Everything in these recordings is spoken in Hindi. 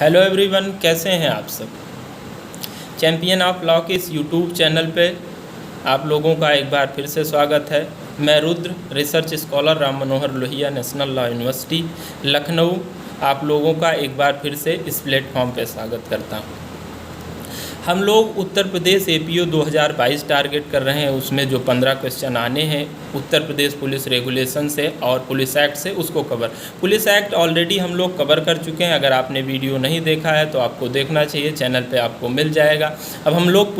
हेलो एवरीवन, कैसे हैं आप सब। चैम्पियन ऑफ लॉ के इस यूट्यूब चैनल पे आप लोगों का एक बार फिर से स्वागत है। मैं Rudra, research scholar, Ram Manohar Lohia national law university Lucknow, आप लोगों का एक बार फिर से इस प्लेटफॉर्म पे स्वागत करता हूँ। हम लोग उत्तर प्रदेश एपीओ 2022 टारगेट कर रहे हैं। उसमें जो 15 क्वेश्चन आने हैं उत्तर प्रदेश पुलिस रेगुलेशन से और पुलिस एक्ट से, उसको कवर। पुलिस एक्ट ऑलरेडी हम लोग कवर कर चुके हैं। अगर आपने वीडियो नहीं देखा है तो आपको देखना चाहिए, चैनल पे आपको मिल जाएगा। अब हम लोग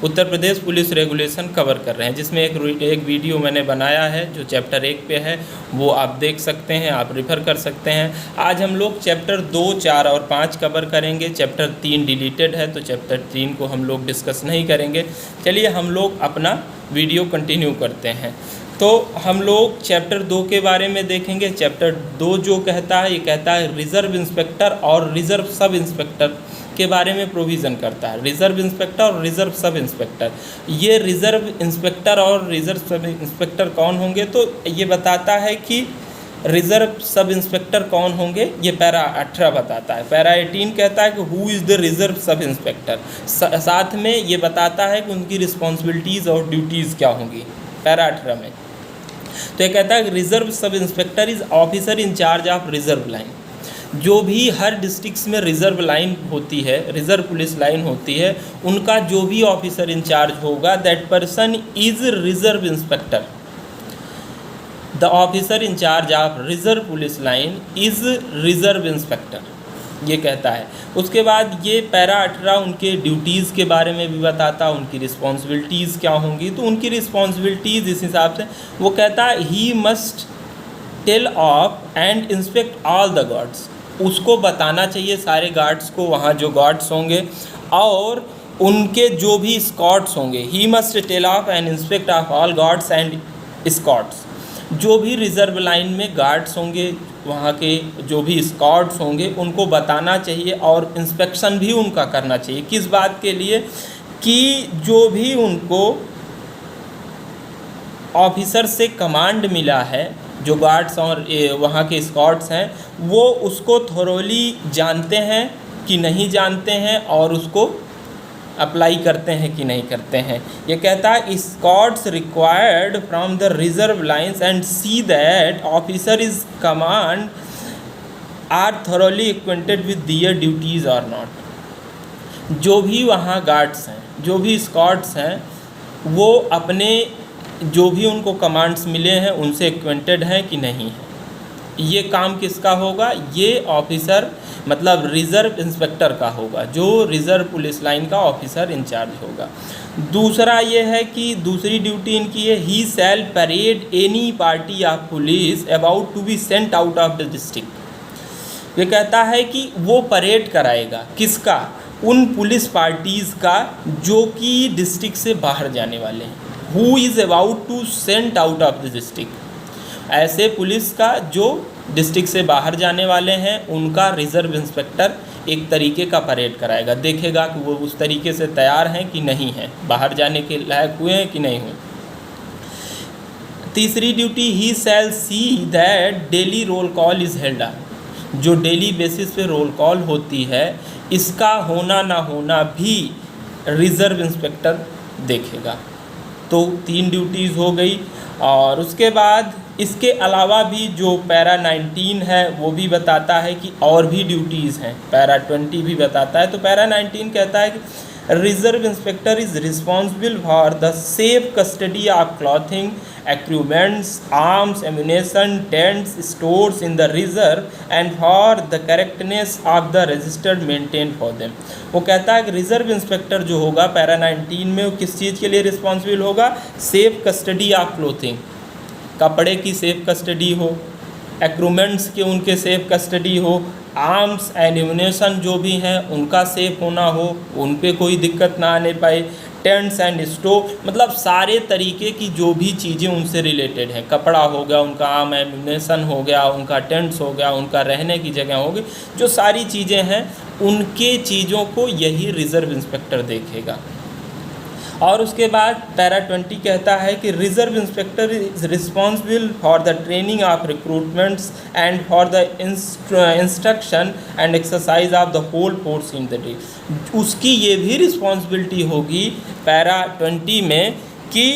Uttar Pradesh police regulation cover कर रहे हैं, जिसमें एक वीडियो मैंने बनाया है जो चैप्टर 1 पे है, वो आप देख सकते हैं, आप रेफ़र कर सकते हैं। आज हम लोग चैप्टर 2, 4 और 5 कवर करेंगे। चैप्टर 3 डिलीटेड है तो चैप्टर 3 को हम लोग डिस्कस नहीं करेंगे। चलिए हम लोग अपना वीडियो कंटिन्यू करते हैं। तो हम लोग चैप्टर 2 के बारे में देखेंगे। चैप्टर 2 जो कहता है, ये कहता है रिज़र्व इंस्पेक्टर और रिज़र्व सब इंस्पेक्टर के बारे में प्रोविज़न करता है। रिज़र्व इंस्पेक्टर और रिज़र्व सब इंस्पेक्टर, ये रिज़र्व इंस्पेक्टर और रिज़र्व सब इंस्पेक्टर कौन होंगे, तो ये बताता है कि रिज़र्व सब इंस्पेक्टर कौन होंगे, ये पैरा 18 बताता है। पैरा 18 कहता है कि who is the reserve sub inspector. साथ में ये बताता है कि उनकी रिस्पॉन्सिबिलिटीज़ और ड्यूटीज़ क्या होंगी पैरा 18 में। तो ये कहता है कि reserve sub inspector is officer in charge of reserve line. जो भी हर डिस्ट्रिक्ट्स में रिज़र्व लाइन होती है, रिज़र्व पुलिस लाइन होती है, उनका जो भी ऑफिसर इंचार्ज होगा, that person is reserve inspector. The officer incharge of reserve police line is reserve inspector, ये कहता है। उसके बाद ये पैरा 18 उनके ड्यूटीज़ के बारे में भी बताता है, उनकी रिस्पॉन्सिबिलिटीज़ क्या होंगी। तो उनकी रिस्पॉन्सिबिलिटीज़ इस हिसाब से वो कहता है, he must tell off and inspect all the guards. उसको बताना चाहिए सारे गार्ड्स को, वहाँ जो गार्ड्स होंगे और उनके जो भी स्कॉट्स होंगे। He must tell off and inspect of all guards and escorts. जो भी रिज़र्व लाइन में गार्ड्स होंगे, वहाँ के जो भी स्कॉट्स होंगे, उनको बताना चाहिए और इंस्पेक्शन भी उनका करना चाहिए। किस बात के लिए कि जो भी उनको ऑफिसर से कमांड मिला है, जो गार्ड्स और वहाँ के स्कॉट्स हैं, वो उसको थोरोली जानते हैं कि नहीं जानते हैं और उसको अप्लाई करते हैं कि नहीं करते हैं। ये कहता है escorts required from the reserve lines and see that officer is command are thoroughly acquainted with their duties और नॉट। जो भी वहाँ गार्ड्स हैं, जो भी स्कॉट्स हैं, वो अपने जो भी उनको कमांड्स मिले हैं उनसे एक्वेंटेड हैं कि नहीं है। ये काम किसका होगा, ये ऑफिसर मतलब रिज़र्व इंस्पेक्टर का होगा, जो रिज़र्व पुलिस लाइन का ऑफिसर इंचार्ज होगा। दूसरा ये है कि दूसरी ड्यूटी इनकी है, he shall parade any party of police about to be sent out of the district. ये कहता है कि वो परेड कराएगा किसका, उन पुलिस पार्टीज़ का जो कि डिस्ट्रिक्ट से बाहर जाने वाले हैं। Who is about to sent out of the district, ऐसे पुलिस का जो डिस्ट्रिक्ट से बाहर जाने वाले हैं, उनका रिज़र्व इंस्पेक्टर एक तरीके का परेड कराएगा, देखेगा कि वो उस तरीके से तैयार हैं कि नहीं हैं, बाहर जाने के लायक हुए हैं कि नहीं हुए। तीसरी duty, he shall see that daily roll call is held on. जो डेली बेसिस पे रोल कॉल होती है, इसका होना ना होना भी रिज़र्व इंस्पेक्टर देखेगा। तो 3 ड्यूटीज़ हो गई। और उसके बाद इसके अलावा भी जो पैरा 19 है वो भी बताता है कि और भी ड्यूटीज़ हैं। पैरा 20 भी बताता है। तो पैरा 19 कहता है कि reserve inspector is responsible for the safe custody of clothing, equipments, arms, ammunition, tents, stores in the reserve and for the correctness of the registered maintain for them. वो कहता है कि रिज़र्व इंस्पेक्टर जो होगा पैरा 19 में, वो किस चीज़ के लिए रिस्पॉन्सिबल होगा, सेफ कस्टडी ऑफ क्लोथिंग, कपड़े की सेफ कस्टडी हो, एक्विपमेंट्स के उनके सेफ कस्टडी हो, आर्म्स एंड एम्यूनेशन जो भी हैं उनका सेफ होना हो, उन पे कोई दिक्कत ना आने पाए, टेंट्स एंड स्टोव, मतलब सारे तरीके की जो भी चीज़ें उनसे रिलेटेड हैं, कपड़ा हो गया उनका, आर्म एम्यूनेशन हो गया उनका, टेंट्स हो गया उनका, रहने की जगह होगी, जो सारी चीज़ें हैं उनके चीज़ों को यही रिज़र्व इंस्पेक्टर देखेगा। और उसके बाद पैरा 20 कहता है कि reserve inspector is responsible for the training of recruitments and for the instruction and exercise of the whole force in the day. उसकी ये भी रिस्पॉन्सिबिलिटी होगी पैरा 20 में कि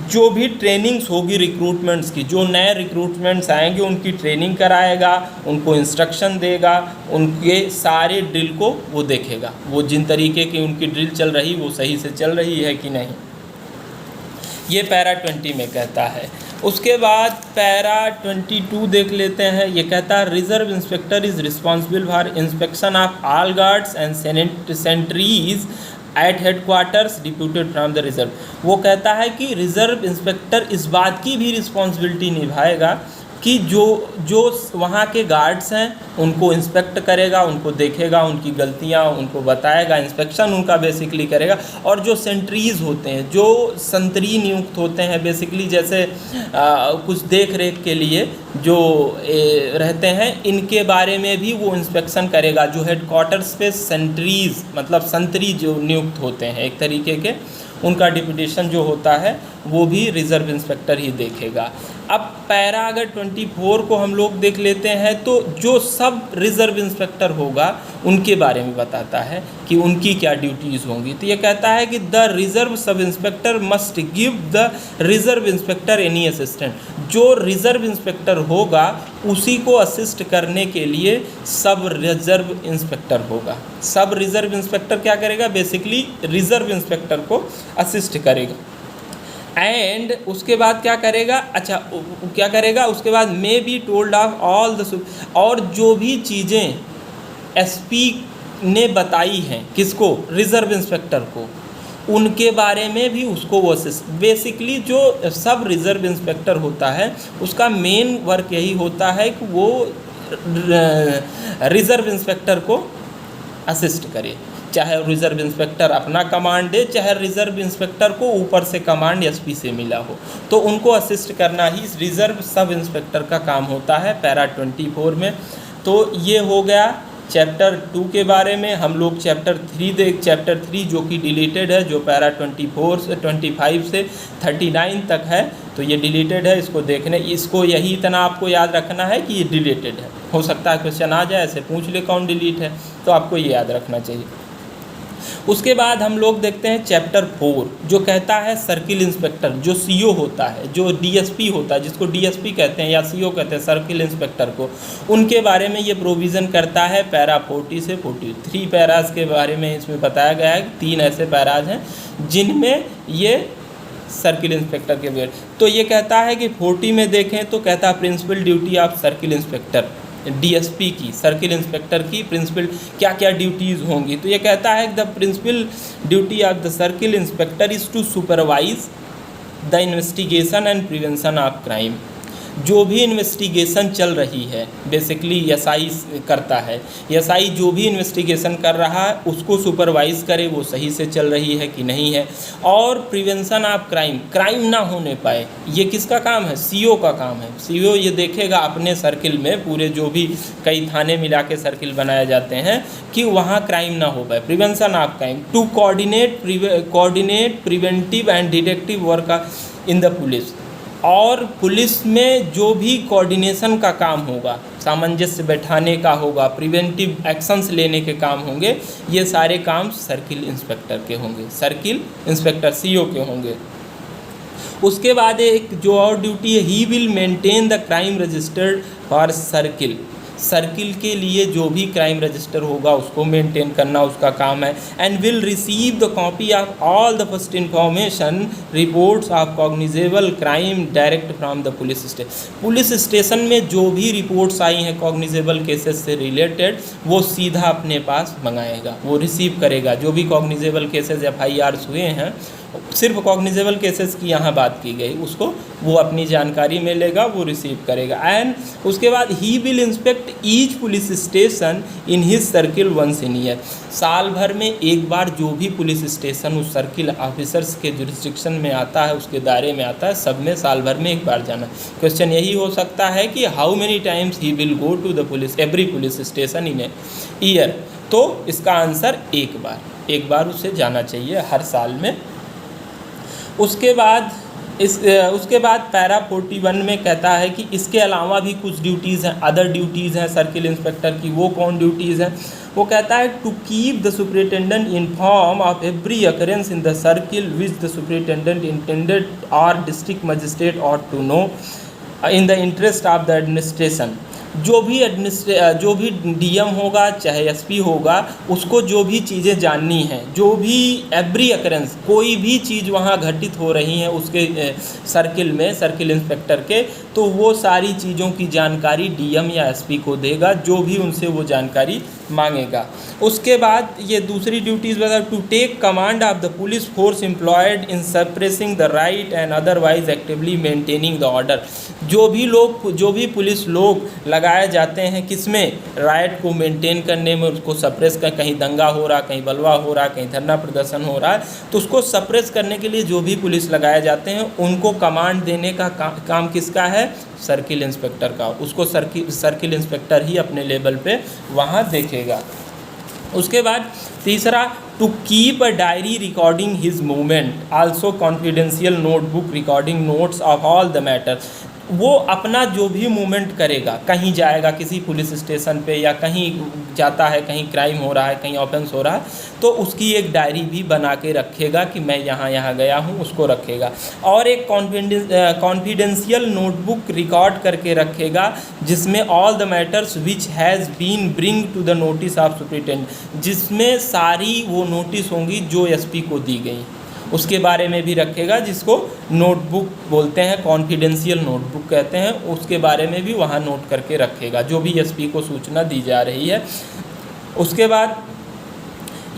जो भी ट्रेनिंग्स होगी रिक्रूटमेंट्स की, जो नए रिक्रूटमेंट्स आएंगे उनकी ट्रेनिंग कराएगा, उनको इंस्ट्रक्शन देगा, उनके सारे ड्रिल को वो देखेगा, वो जिन तरीके की उनकी ड्रिल चल रही वो सही से चल रही है कि नहीं, ये पैरा 20 में कहता है। उसके बाद पैरा 22 देख लेते हैं। ये कहता है reserve inspector is responsible for inspection of all guards and sentries at headquarters deputed from the reserve. वो कहता है कि रिजर्व इंस्पेक्टर इस बात की भी रिस्पॉन्सिबिलिटी निभाएगा कि जो वहाँ के गार्ड्स हैं उनको इंस्पेक्ट करेगा, उनको देखेगा, उनकी गलतियाँ उनको बताएगा, इंस्पेक्शन उनका बेसिकली करेगा। और जो सेंट्रीज़ होते हैं, जो संतरी नियुक्त होते हैं बेसिकली, जैसे कुछ देख रेख के लिए जो रहते हैं, इनके बारे में भी वो इंस्पेक्शन करेगा। जो हेडक्वार्टर्स पे सेंट्रीज़ मतलब संतरी जो नियुक्त होते हैं एक तरीके के, उनका डिप्यूटेशन जो होता है वो भी रिज़र्व इंस्पेक्टर ही देखेगा। अब पैरा अगर 24 को हम लोग देख लेते हैं तो जो सब रिज़र्व इंस्पेक्टर होगा उनके बारे में बताता है कि उनकी क्या ड्यूटीज़ होंगी। तो ये कहता है कि the reserve sub inspector must give the reserve inspector any assistant. जो रिज़र्व इंस्पेक्टर होगा उसी को असिस्ट करने के लिए सब रिज़र्व इंस्पेक्टर होगा। सब रिज़र्व इंस्पेक्टर क्या करेगा, बेसिकली रिज़र्व इंस्पेक्टर को असिस्ट करेगा। एंड उसके बाद क्या करेगा, क्या करेगा उसके बाद may be told of all the, और जो भी चीज़ें एसपी ने बताई हैं किसको, रिज़र्व इंस्पेक्टर को, उनके बारे में भी उसको वो असिस्ट। बेसिकली जो सब रिज़र्व इंस्पेक्टर होता है उसका मेन वर्क यही होता है कि वो रिज़र्व इंस्पेक्टर को असिस्ट करे, चाहे रिज़र्व इंस्पेक्टर अपना कमांड दे, चाहे रिज़र्व इंस्पेक्टर को ऊपर से कमांड एसपी से मिला हो, तो उनको असिस्ट करना ही रिज़र्व सब इंस्पेक्टर का काम होता है पैरा 24 में। तो ये हो गया चैप्टर 2 के बारे में। हम लोग चैप्टर 3 जो कि डिलीटेड है, जो पैरा 24 से 25 से 39 तक है, तो ये डिलीटेड है। इसको यही इतना आपको याद रखना है कि ये डिलीटेड है। हो सकता है क्वेश्चन आ जाए, ऐसे पूछ ले कौन डिलीट है, तो आपको ये याद रखना चाहिए। उसके बाद हम लोग देखते हैं चैप्टर 4 जो कहता है सर्किल इंस्पेक्टर, जो सीओ होता है, जो डीएसपी होता है, जिसको डीएसपी कहते हैं या सीओ कहते हैं, सर्किल इंस्पेक्टर को, उनके बारे में ये प्रोविज़न करता है पैरा 40 से 43 पैराज के बारे में इसमें बताया गया है। 3 ऐसे पैराज हैं जिनमें ये सर्किल इंस्पेक्टर के बारे। तो ये कहता है कि 40 में देखें तो कहता है principal duty of circle inspector, DSP की, सर्किल इंस्पेक्टर की प्रिंसिपल क्या क्या ड्यूटीज़ होंगी। तो ये कहता है the principal duty of the circle inspector is to supervise the investigation and prevention of crime. जो भी इन्वेस्टिगेशन चल रही है बेसिकली एसआई करता है, एसआई जो भी इन्वेस्टिगेशन कर रहा है उसको सुपरवाइज़ करे वो सही से चल रही है कि नहीं है। और प्रिवेंशन ऑफ क्राइम ना होने पाए, ये किसका काम है, सीओ का काम है। सीओ ये देखेगा अपने सर्किल में, पूरे जो भी कई थाने मिला के सर्किल बनाए जाते हैं, कि वहाँ क्राइम ना हो पाए, prevention of crime. To coordinate preventive and detective work in the police. और पुलिस में जो भी कोऑर्डिनेशन का काम होगा, सामंजस्य बैठाने का होगा, प्रिवेंटिव एक्शंस लेने के काम होंगे, ये सारे काम सर्किल इंस्पेक्टर के होंगे, सर्किल इंस्पेक्टर सीओ के होंगे। उसके बाद एक जो और ड्यूटी है, he will maintain the crime registered for circle के लिए जो भी क्राइम रजिस्टर होगा उसको मेंटेन करना उसका काम है। And will receive the copy of all the first information reports of cognizable crime direct from the police station में जो भी रिपोर्ट्स आई हैं कॉग्निजेबल केसेस से रिलेटेड, वो सीधा अपने पास मंगाएगा, वो रिसीव करेगा। जो भी कॉग्निजेबल केसेस FIRs हुए हैं, सिर्फ कॉग्निजेबल केसेस की यहाँ बात की गई, उसको वो अपनी जानकारी में लेगा, वो रिसीव करेगा। एंड उसके बाद he will inspect each police station in his circle once in year. साल भर में एक बार जो भी पुलिस स्टेशन उस सर्किल ऑफिसर्स के जुरिस्डिक्शन में आता है, उसके दायरे में आता है, सब में साल भर में एक बार जाना। क्वेश्चन यही हो सकता है कि how many times he will go to the police every police station in a year. तो इसका आंसर एक बार उसे जाना चाहिए हर साल में उसके बाद पैरा 41 में कहता है कि इसके अलावा भी कुछ ड्यूटीज़ हैं, अदर ड्यूटीज़ हैं सर्किल इंस्पेक्टर की। वो कौन ड्यूटीज़ हैं? वो कहता है to keep the superintendent inform of every occurrence in the circle which the superintendent intended और डिस्ट्रिक्ट मजिस्ट्रेट और to know in the interest of the administration. जो भी डीएम होगा चाहे एसपी होगा, उसको जो भी चीज़ें जाननी हैं, जो भी एवरी अकरेंस कोई भी चीज़ वहाँ घटित हो रही हैं उसके सर्किल में, सर्किल इंस्पेक्टर के, तो वो सारी चीज़ों की जानकारी डीएम या एसपी को देगा, जो भी उनसे वो जानकारी मांगेगा। उसके बाद ये दूसरी ड्यूटीज़ बता, to take command of the police force employed in suppressing the riot and otherwise actively maintaining the order. जो भी पुलिस लोग लगाए जाते हैं किसमें, राइट को मेंटेन करने में, उसको सप्रेस कर, कहीं दंगा हो रहा, कहीं बलवा हो रहा, कहीं धरना प्रदर्शन हो रहा है, तो उसको सप्रेस करने के लिए जो भी पुलिस लगाए जाते हैं उनको कमांड देने का काम किसका है? सर्किल इंस्पेक्टर का। उसको सर्किल इंस्पेक्टर ही अपने लेवल पे वहाँ देखेगा। उसके बाद तीसरा, to keep a diary recording his movement, also confidential notebook recording notes of all the matter. वो अपना जो भी मूवमेंट करेगा, कहीं जाएगा किसी पुलिस स्टेशन पे या कहीं जाता है, कहीं क्राइम हो रहा है, कहीं ऑफेंस हो रहा है, तो उसकी एक डायरी भी बना के रखेगा कि मैं यहाँ गया हूँ, उसको रखेगा। और एक कॉन्फिडेंशियल नोटबुक रिकॉर्ड करके रखेगा जिसमें all the matters which has been bring to the notice of superintendent, जिसमें सारी वो नोटिस होंगी जो एसपी को दी गई, उसके बारे में भी रखेगा, जिसको नोटबुक बोलते हैं, कॉन्फिडेंशियल नोटबुक कहते हैं, उसके बारे में भी वहाँ नोट करके रखेगा जो भी एसपी को सूचना दी जा रही है। उसके बाद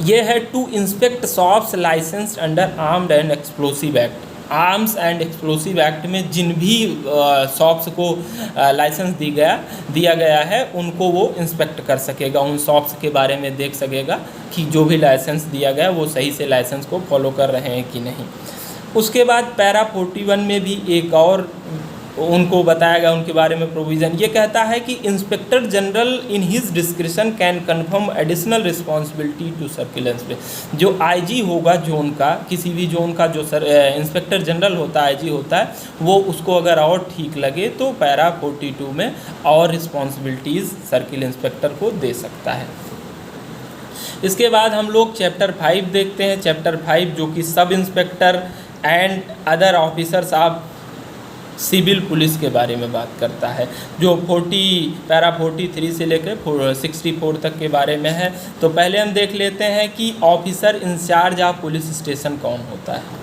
ये है to inspect shops licensed under armed and explosive act. Arms and explosive act में जिन भी शॉप्स को लाइसेंस दिया गया है उनको वो इंस्पेक्ट कर सकेगा, उन शॉप्स के बारे में देख सकेगा कि जो भी लाइसेंस दिया गया वो सही से लाइसेंस को फॉलो कर रहे हैं कि नहीं। उसके बाद पैरा 41 में भी एक और उनको बताया गया उनके बारे में प्रोविज़न। ये कहता है कि inspector general in his description can confirm additional responsibility to circle inspector. जो आईजी होगा जोन का, किसी भी जोन का जो इंस्पेक्टर जनरल होता है, आईजी होता है, वो उसको अगर और ठीक लगे तो पैरा 42 में और रिस्पॉन्सिबिलिटीज़ सर्किल इंस्पेक्टर को दे सकता है। इसके बाद हम लोग चैप्टर 5 देखते हैं। चैप्टर 5 जो कि sub inspector and other officers of civil police के बारे में बात करता है, जो पैरा 43 से लेकर 64 तक के बारे में है। तो पहले हम देख लेते हैं कि officer incharge of police station कौन होता है।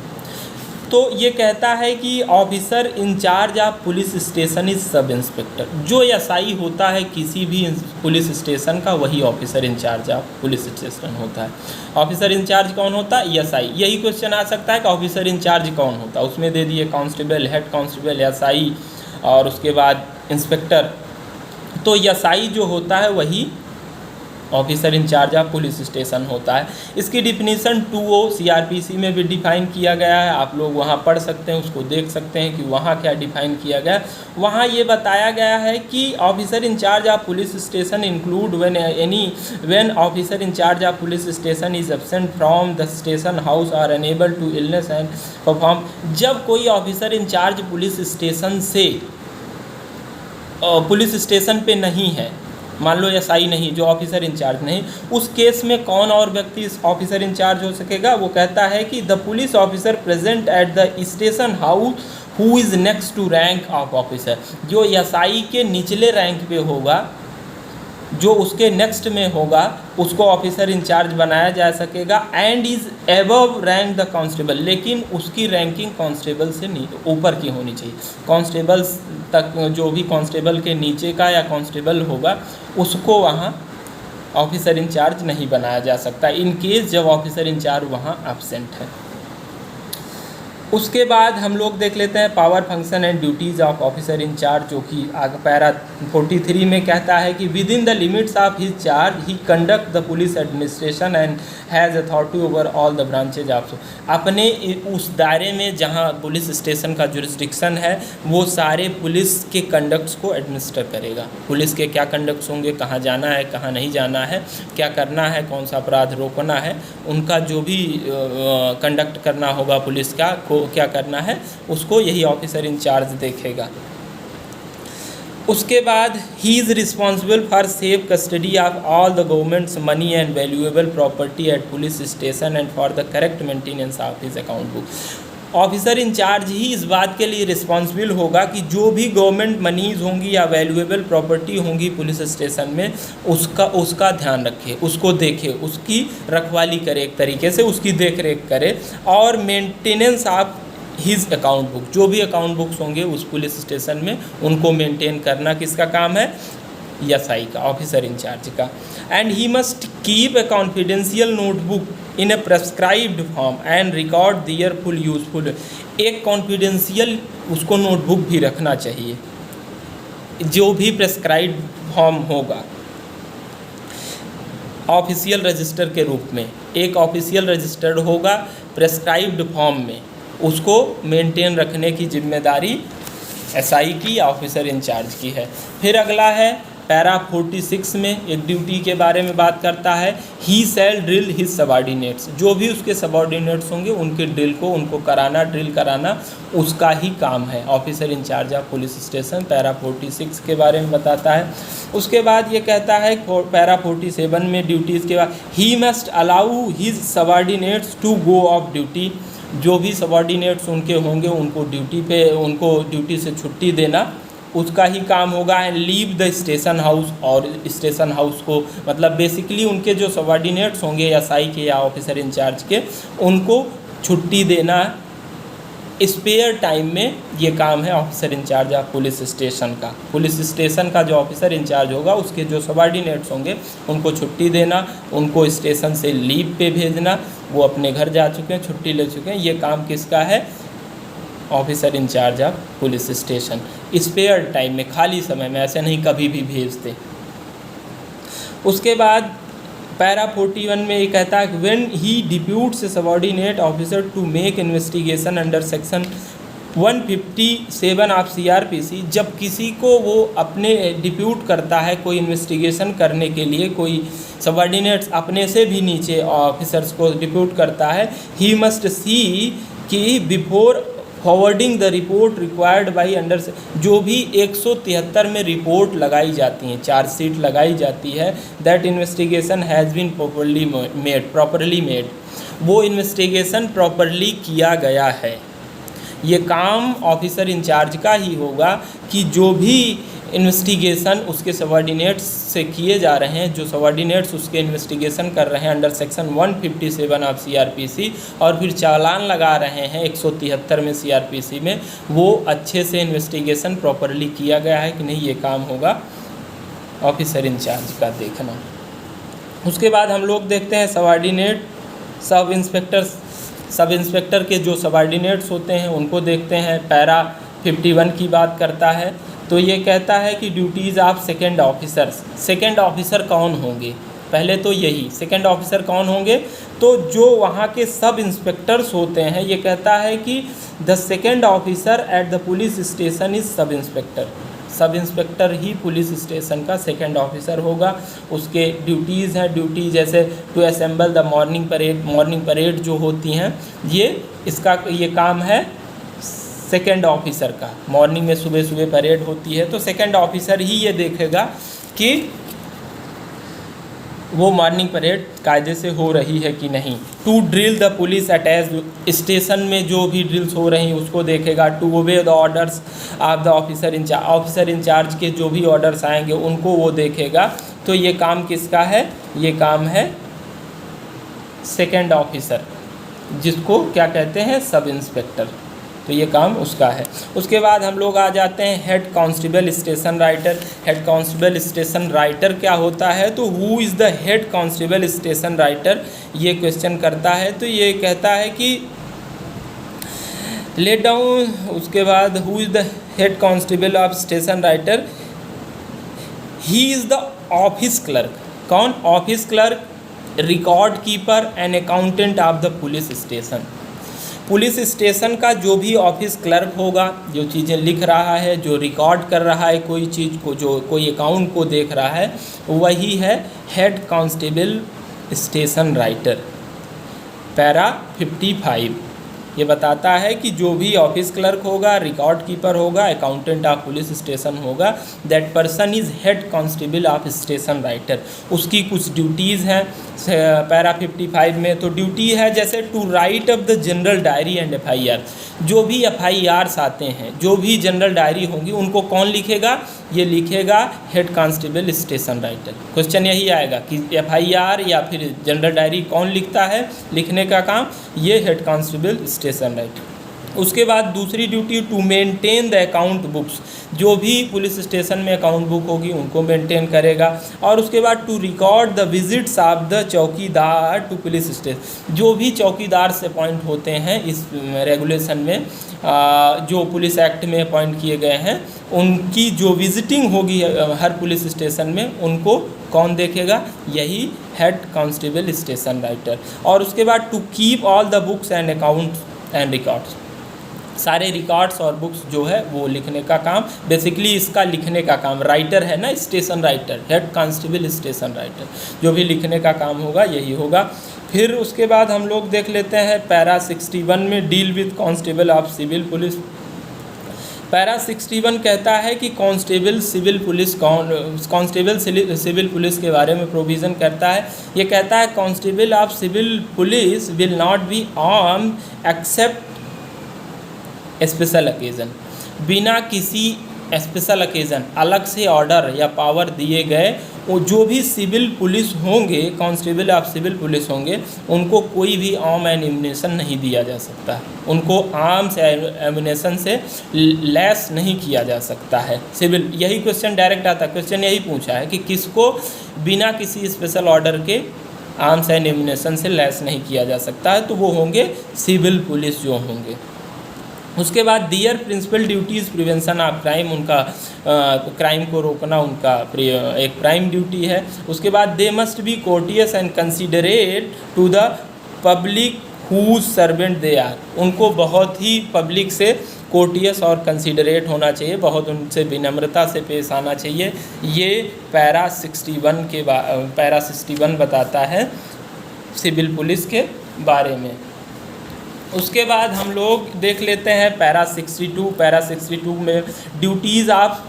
तो ये कहता है कि officer incharge of police station is sub inspector. जो एसआई होता है किसी भी पुलिस स्टेशन का, वही officer incharge of police station होता है। ऑफिसर इंचार्ज कौन होता है? एसआई। यही क्वेश्चन आ सकता है कि ऑफिसर इंचार्ज कौन होता है, उसमें दे दिए कांस्टेबल, हेड कांस्टेबल, एसआई और उसके बाद इंस्पेक्टर। तो एसआई जो होता है वही officer incharge of police station होता है। इसकी डिफिनीशन 2O CRPC में भी डिफाइन किया गया है, आप लोग वहाँ पढ़ सकते हैं, उसको देख सकते हैं कि वहाँ क्या डिफाइन किया गया। वहाँ ये बताया गया है कि officer incharge of police station include when officer incharge of police station is absent from the station house or unable to illness and perform. जब कोई ऑफिसर इंचार्ज पुलिस स्टेशन पे नहीं है, मान लो एसआई नहीं, जो ऑफिसर इंचार्ज नहीं, उस केस में कौन और व्यक्ति ऑफिसर इंचार्ज हो सकेगा? वो कहता है कि the police officer present at the station house who is next to rank of officer. जो एसआई के निचले रैंक पे होगा, जो उसके नेक्स्ट में होगा, उसको ऑफिसर इंचार्ज बनाया जा सकेगा। And is above rank the constable, लेकिन उसकी रैंकिंग कांस्टेबल से ऊपर की होनी चाहिए। कांस्टेबल तक, जो भी कांस्टेबल के नीचे का या कांस्टेबल होगा, उसको वहाँ ऑफिसर इंचार्ज नहीं बनाया जा सकता इन केस जब ऑफिसर इंचार्ज वहाँ एब्सेंट है। उसके बाद हम लोग देख लेते हैं power function and duties of officer incharge, जो कि पैरा 43 में कहता है कि within the limits of his charge he conduct the police administration and has authority over all the branches of. अपने उस दायरे में जहां पुलिस स्टेशन का जुरिस्डिक्शन है, वो सारे पुलिस के कंडक्ट्स को एडमिनिस्टर करेगा। पुलिस के क्या कंडक्ट्स होंगे, कहाँ जाना है, कहाँ नहीं जाना है, क्या करना है, कौन सा अपराध रोकना है, उनका जो भी कंडक्ट करना होगा पुलिस का, उसको क्या करना है, उसको यही ऑफिसर इंचार्ज देखेगा। उसके बाद he is responsible for safe custody of all the governments money and valuable property at police station and for the correct maintenance of his account book. Officer incharge he इस बात के लिए रिस्पॉन्सिबल होगा कि जो भी गवर्नमेंट मनीज़ होंगी या वैल्यूएबल प्रॉपर्टी होंगी पुलिस स्टेशन में, उसका ध्यान रखे, उसको देखे, उसकी रखवाली करे, एक तरीके से उसकी देख रेख करे, और maintenance of his account book, जो भी अकाउंट बुक्स होंगे उस पुलिस स्टेशन में उनको मेंटेन करना किसका काम है, एसआई का, ऑफिसर इंचार्ज का। And he must keep a confidential notebook in a prescribed form and record their full useful. एक कॉन्फिडेंशियल उसको नोटबुक भी रखना चाहिए, जो भी प्रेस्क्राइब्ड फॉर्म होगा ऑफिशियल रजिस्टर के रूप में, एक ऑफिशियल रजिस्टर्ड होगा प्रेस्क्राइब्ड फॉर्म में, उसको मेंटेन रखने की जिम्मेदारी एसआई की या ऑफिसर इंचार्ज की है। फिर अगला है पैरा 46 में एक ड्यूटी के बारे में बात करता है, he shell drill his subordinates, जो भी उसके सबॉर्डिनेट्स होंगे उनके ड्रिल को उनको कराना, ड्रिल कराना उसका ही काम है। Officer incharge of police station para 46 के बारे में बताता है। उसके बाद ये कहता है पैरा 47 में ड्यूटीज़ के बाद, he must allow his subordinates to go off duty, जो भी सबॉर्डिनेट्स उनके होंगे उनको ड्यूटी से छुट्टी देना उसका ही काम होगा। And leave the station house, और स्टेशन हाउस को मतलब बेसिकली उनके जो सबॉर्डिनेट्स होंगे एसआई के या ऑफिसर इंचार्ज के, उनको छुट्टी देना स्पेयर टाइम में, ये काम है officer incharge of police station का। पुलिस स्टेशन का जो ऑफिसर इंचार्ज होगा उसके जो सबॉर्डिनेट्स होंगे उनको छुट्टी देना, उनको स्टेशन से लीव पे भेजना, वो अपने घर जा चुके हैं, छुट्टी ले चुके हैं, ये काम किसका है, officer incharge of police station. Spare time में, खाली समय में, ऐसे नहीं कभी भी भेजते। उसके बाद पैरा 41 में ये कहता है when he deputes subordinate officer to make investigation under section 157 of CrPC, जब किसी को वो अपने डिप्यूट करता है कोई इन्वेस्टिगेशन करने के लिए, कोई सबॉर्डिनेट्स अपने से भी नीचे ऑफिसर्स को डिप्यूट करता है, ही मस्ट सी कि before forwarding the report required by under, जो भी 173 में रिपोर्ट लगाई जाती हैं, चार्जशीट लगाई जाती है, that investigation has been properly made, वो इन्वेस्टिगेशन प्रॉपरली किया गया है। ये काम ऑफिसर इंचार्ज का ही होगा कि जो भी इन्वेस्टिगेशन उसके सबॉर्डिनेट्स से किए जा रहे हैं, जो सबॉर्डिनेट्स उसके इन्वेस्टिगेशन कर रहे हैं अंडर सेक्शन 157 ऑफ सीआरपीसी, और फिर चालान लगा रहे हैं 173 में सीआरपीसी में, वो अच्छे से इन्वेस्टिगेशन प्रॉपरली किया गया है कि नहीं, ये काम होगा ऑफिसर इंचार्ज का देखना। उसके बाद हम लोग देखते हैं सबॉर्डिनेट सब इंस्पेक्टर के जो सबॉर्डिनेट्स होते हैं उनको देखते हैं। पैरा 51 की बात करता है, तो ये कहता है कि duties of second officers, second officer कौन होंगे, पहले तो यही सेकंड ऑफिसर कौन होंगे, तो जो वहाँ के सब इंस्पेक्टर्स होते हैं, ये कहता है कि the second officer at the police station is sub inspector, sub inspector ही पुलिस स्टेशन का सेकंड ऑफिसर होगा। उसके ड्यूटीज़ हैं, ड्यूटी जैसे to assemble the morning parade जो होती हैं, ये काम है सेकंड ऑफिसर का। मॉर्निंग में सुबह परेड होती है, तो सेकंड ऑफिसर ही ये देखेगा कि वो मॉर्निंग परेड कायदे से हो रही है कि नहीं। To drill the police attach, station में जो भी ड्रिल्स हो रही हैं उसको देखेगा। To obey the orders of the officer incharge, officer incharge के जो भी ऑर्डर्स आएंगे उनको वो देखेगा। तो ये काम किसका है, ये काम है सेकंड ऑफिसर, जिसको क्या कहते हैं, सब इंस्पेक्टर, तो ये काम उसका है। उसके बाद हम लोग आ जाते हैं head constable station writer. Head constable station writer क्या होता है, तो who is the head constable station writer, ये क्वेश्चन करता है। तो ये कहता है कि लेट डाउन, उसके बाद who is the head constable of station writer, he is the office clerk, कौन, office clerk, record keeper and accountant of the police station. Police station का जो भी ऑफिस क्लर्क होगा, जो चीज़ें लिख रहा है, जो रिकॉर्ड कर रहा है कोई चीज़ को, जो कोई अकाउंट को देख रहा है, वही है head constable station writer. Para 55, ये बताता है कि जो भी ऑफिस क्लर्क होगा, रिकॉर्ड कीपर होगा, अकाउंटेंट ऑफ पुलिस स्टेशन होगा, that person is head constable of station writer. उसकी कुछ ड्यूटीज़ हैं पैरा 55 में। तो ड्यूटी है जैसे to write up the general diary and FIR। जो भी FIRs आते हैं, जो भी जनरल डायरी होंगी, उनको कौन लिखेगा? ये लिखेगा head constable station writer. Question यही आएगा कि FIR या फिर जनरल डायरी कौन लिखता है, लिखने का काम ये हेड कांस्टेबल स्टेशन राइटर। उसके बाद दूसरी duty to maintain the account books. जो भी पुलिस स्टेशन में अकाउंट बुक होगी उनको मेंटेन करेगा। और उसके बाद to record the visits of the chowkidar to police station. जो भी चौकीदार से अपॉइंट होते हैं इस रेगुलेशन में, जो पुलिस एक्ट में अपॉइंट किए गए हैं, उनकी जो विजिटिंग होगी हर पुलिस स्टेशन में, उनको कौन देखेगा? यही हेड कांस्टेबल स्टेशन राइटर। और उसके बाद to keep all the books and accounts and records. सारे रिकॉर्ड्स और बुक्स जो है वो लिखने का काम, बेसिकली इसका लिखने का काम, राइटर है ना station writer, head constable station writer, जो भी लिखने का काम होगा यही होगा। फिर उसके बाद हम लोग देख लेते हैं पैरा 61 में deal with constable of civil police. Para 61 कहता है कि कांस्टेबल सिविल पुलिस के बारे में प्रोविज़न करता है। ये कहता है constable of civil police will not be arm except special occasion. बिना किसी स्पेशल ओकेज़न, अलग से ऑर्डर या पावर दिए गए, वो जो भी सिविल पुलिस होंगे, कांस्टेबल ऑफ सिविल पुलिस होंगे, उनको कोई भी आर्म एम्यूनेशन नहीं दिया जा सकता। उनको आर्म्स एम्यूनेशन से लैस नहीं किया जा सकता है। सिविल, यही क्वेश्चन डायरेक्ट आता है। क्वेश्चन यही पूछा है कि किसको बिना किसी स्पेशल ऑर्डर के आर्म्स एंड एम्यूनेशन से लैस नहीं किया जा सकता है, तो वो होंगे सिविल पुलिस जो होंगे। उसके बाद their principal duties prevention of crime, उनका क्राइम को रोकना उनका एक प्राइम ड्यूटी है। उसके बाद they must be courteous and considerate to the public whose servant they are. उनको बहुत ही पब्लिक से कोर्टियस और कंसिडरेट होना चाहिए, बहुत उनसे विनम्रता से पेश आना चाहिए। ये पैरा 61 बताता है सिविल पुलिस के बारे में। उसके बाद हम लोग देख लेते हैं पैरा 62 में ड्यूटीज़ ऑफ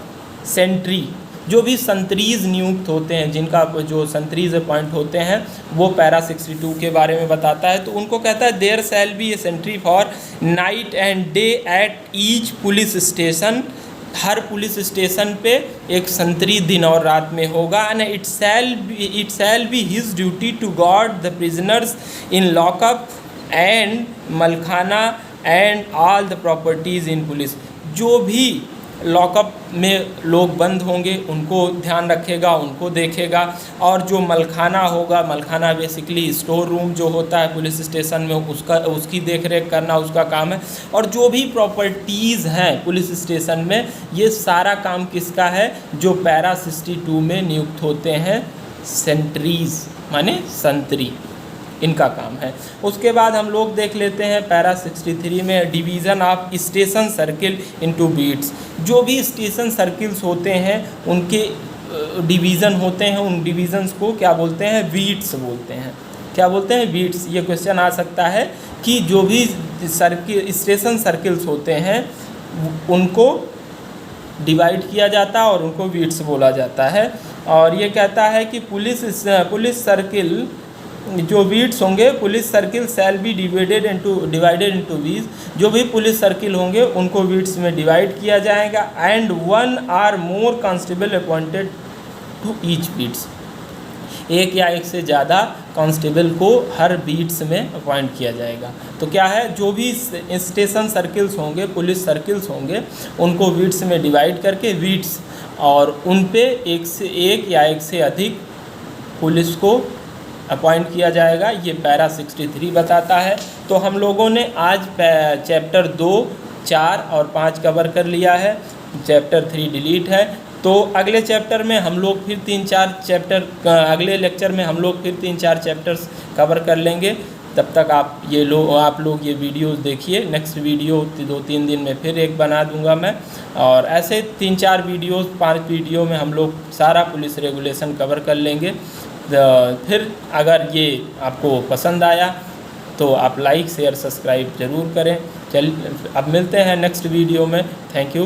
सेंट्री। जो भी संतरीज नियुक्त होते हैं, जिनका जो संतरीज अपॉइंट होते हैं, वो पैरा 62 के बारे में बताता है। तो उनको कहता है there shall be a sentry for night and day at each police station. हर पुलिस स्टेशन पे एक संतरी दिन और रात में होगा। And it shall be his duty to guard the prisoners in lockup and मलखाना and all the properties in police. जो भी लॉकअप में लोग बंद होंगे उनको ध्यान रखेगा, उनको देखेगा। और जो मलखाना होगा, मलखाना बेसिकली स्टोर रूम जो होता है पुलिस स्टेशन में, उसकी देख रेख करना उसका काम है। और जो भी प्रॉपर्टीज़ हैं पुलिस स्टेशन में, ये सारा काम किसका है? जो पैरा 62 में नियुक्त होते हैं सेंट्रीज़ माने संतरी, इनका काम है। उसके बाद हम लोग देख लेते हैं पैरा 63 में division of station circle into beats. जो भी स्टेशन सर्किल्स होते हैं उनके डिवीज़न होते हैं, उन डिवीज़न्स को क्या बोलते हैं? बीट्स बोलते हैं। क्या बोलते हैं? बीट्स। ये क्वेश्चन आ सकता है कि जो भी स्टेशन सर्किल्स होते हैं उनको डिवाइड किया जाता है और उनको बीट्स बोला जाता है। और ये कहता है कि पुलिस सर्किल जो बीट्स होंगे, police circle shall be divided into beats. जो भी पुलिस सर्किल होंगे उनको बीट्स में डिवाइड किया जाएगा। And 1 or more constable appointed to each beats. एक या एक से ज़्यादा कांस्टेबल को हर बीट्स में अपॉइंट किया जाएगा। तो क्या है? जो भी स्टेशन सर्किल्स होंगे, पुलिस सर्किल्स होंगे, उनको बीट्स में डिवाइड करके बीट्स, और उन पे एक या एक से अधिक पुलिस को अपॉइंट किया जाएगा। ये पैरा 63 बताता है। तो हम लोगों ने आज चैप्टर 2, 4 और 5 कवर कर लिया है। चैप्टर 3 डिलीट है। तो अगले चैप्टर में हम लोग फिर 3-4 चैप्टर, अगले लेक्चर में हम लोग फिर 3-4 चैप्टर्स कवर कर लेंगे। तब तक आप लोग ये वीडियोस देखिए। नेक्स्ट वीडियो 2-3 दिन में फिर एक बना दूंगा मैं। और ऐसे 3-4 वीडियोस, 5 वीडियो में हम लोग सारा पुलिस रेगुलेशन कवर कर लेंगे। फिर अगर ये आपको पसंद आया तो आप लाइक शेयर सब्सक्राइब ज़रूर करें। अब मिलते हैं नेक्स्ट वीडियो में। Thank you.